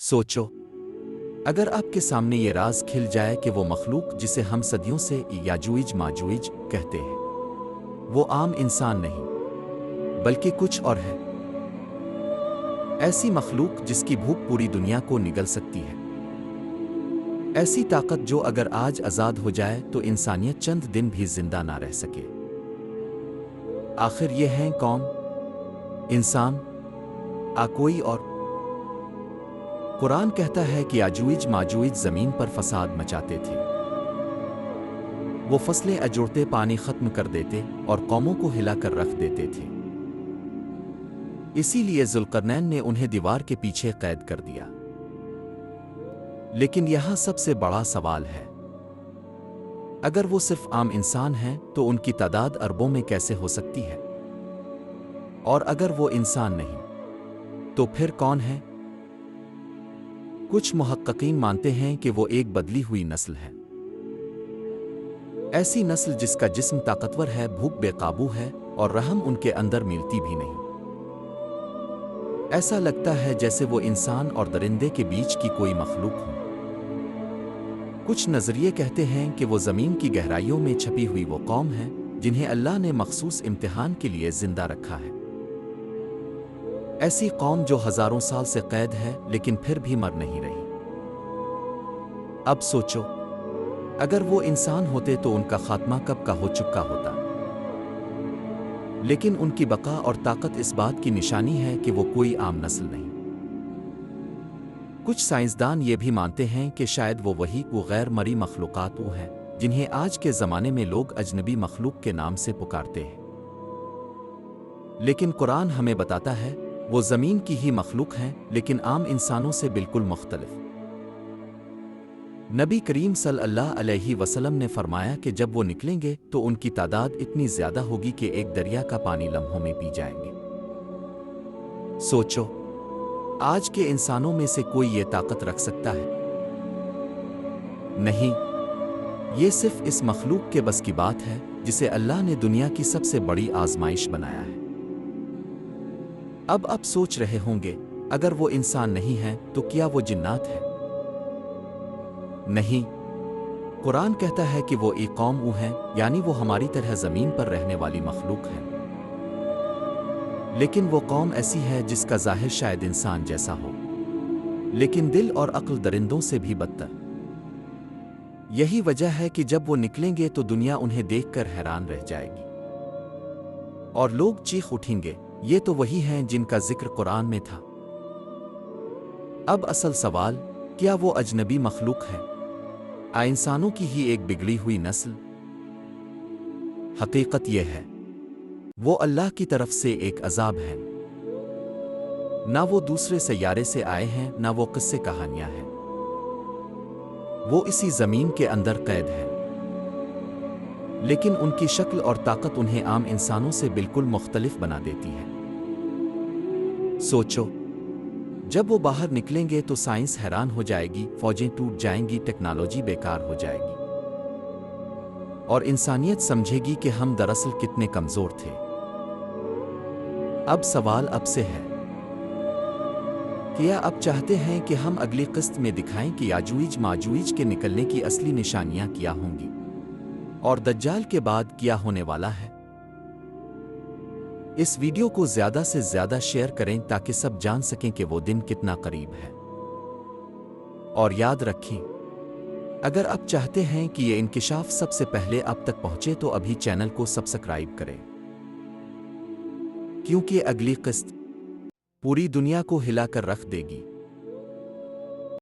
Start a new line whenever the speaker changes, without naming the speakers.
सोचो, अगर आपके सामने ये राज खिल जाए कि वो मखलूक जिसे हम सदियों से याजूज माजूज कहते हैं, वो आम इंसान नहीं बल्कि कुछ और है। ऐसी मखलूक जिसकी भूख पूरी दुनिया को निगल सकती है। ऐसी ताकत जो अगर आज आज़ाद हो जाए तो इंसानियत चंद दिन भी जिंदा ना रह सके। आखिर ये हैं कौन? इंसान? कोई और? कुरान कहता है कि याजूज माजूज जमीन पर फसाद मचाते थे। वो फसलें अजोड़ते, पानी खत्म कर देते और कौमों को हिलाकर रख देते थे। इसीलिए जुल्करनैन ने उन्हें दीवार के पीछे कैद कर दिया। लेकिन यहां सबसे बड़ा सवाल है, अगर वो सिर्फ आम इंसान हैं तो उनकी तादाद अरबों में कैसे हो सकती है? और अगर वो इंसान नहीं तो फिर कौन है? कुछ मुहक्किकीन मानते हैं कि वो एक बदली हुई नस्ल है। ऐसी नस्ल जिसका जिस्म ताकतवर है, भूख बेकाबू है और रहम उनके अंदर मिलती भी नहीं। ऐसा लगता है जैसे वो इंसान और दरिंदे के बीच की कोई मखलूक हो। कुछ नजरिए कहते हैं कि वो जमीन की गहराइयों में छपी हुई वो कौम है जिन्हें अल्लाह ने मखसूस इम्तिहान के लिए जिंदा रखा है। ऐसी कौम जो हजारों साल से कैद है लेकिन फिर भी मर नहीं रही। अब सोचो, अगर वो इंसान होते तो उनका खात्मा कब का हो चुका होता। लेकिन उनकी बका और ताकत इस बात की निशानी है कि वो कोई आम नस्ल नहीं। कुछ साइंसदान ये भी मानते हैं कि शायद वो गैर मरी मखलूकात वो हैं जिन्हें आज के ज़माने में लोग अजनबी मखलूक के नाम से पुकारते हैं। लेकिन कुरान हमें बताता है वो ज़मीन की ही मखलूक हैं, लेकिन आम इंसानों से बिल्कुल मुख्तलिफ। नबी करीम सल्लल्लाहु अलैहि वसल्लम ने फरमाया कि जब वो निकलेंगे तो उनकी तादाद इतनी ज़्यादा होगी कि एक दरिया का पानी लम्हों में पी जाएंगे। सोचो, आज के इंसानों में से कोई ये ताकत रख सकता है? नहीं, ये सिर्फ इस मखलूक के बस की बात है जिसे अल्लाह ने दुनिया की सबसे बड़ी आजमाइश बनाया है। अब आप सोच रहे होंगे, अगर वो इंसान नहीं है तो क्या वो जिन्नात है? नहीं, कुरान कहता है कि वो एक कौम है, यानी वो हमारी तरह जमीन पर रहने वाली मखलूक है। लेकिन वो कौम ऐसी है जिसका जाहिर शायद इंसान जैसा हो, लेकिन दिल और अक्ल दरिंदों से भी बदतर। यही वजह है कि जब वो निकलेंगे तो दुनिया उन्हें देखकर हैरान रह जाएगी और लोग चीख उठेंगे, ये तो वही हैं जिनका जिक्र कुरान में था। अब असल सवाल, क्या वो अजनबी मखलूक है, इंसानों की ही एक बिगड़ी हुई नस्ल? हकीकत यह है, वो अल्लाह की तरफ से एक अजाब है। ना वो दूसरे सैयारे से आए हैं, ना वो किस्से कहानियां हैं। वो इसी जमीन के अंदर कैद है। लेकिन उनकी शक्ल और ताकत उन्हें आम इंसानों से बिल्कुल मुख्तलिफ बना देती है। सोचो, जब वो बाहर निकलेंगे तो साइंस हैरान हो जाएगी, फौजें टूट जाएंगी, टेक्नोलॉजी बेकार हो जाएगी और इंसानियत समझेगी कि हम दरअसल कितने कमजोर थे। अब सवाल अब से है, क्या आप चाहते हैं कि हम अगली किस्त में दिखाएं कि याजूज माजूज के निकलने की असली निशानियां क्या होंगी और दज्जाल के बाद क्या होने वाला है? इस वीडियो को ज्यादा से ज्यादा शेयर करें ताकि सब जान सकें कि वो दिन कितना करीब है। और याद रखें, अगर आप चाहते हैं कि ये इंकिशाफ सबसे पहले आप तक पहुंचे तो अभी चैनल को सब्सक्राइब करें, क्योंकि अगली किस्त पूरी दुनिया को हिलाकर रख देगी।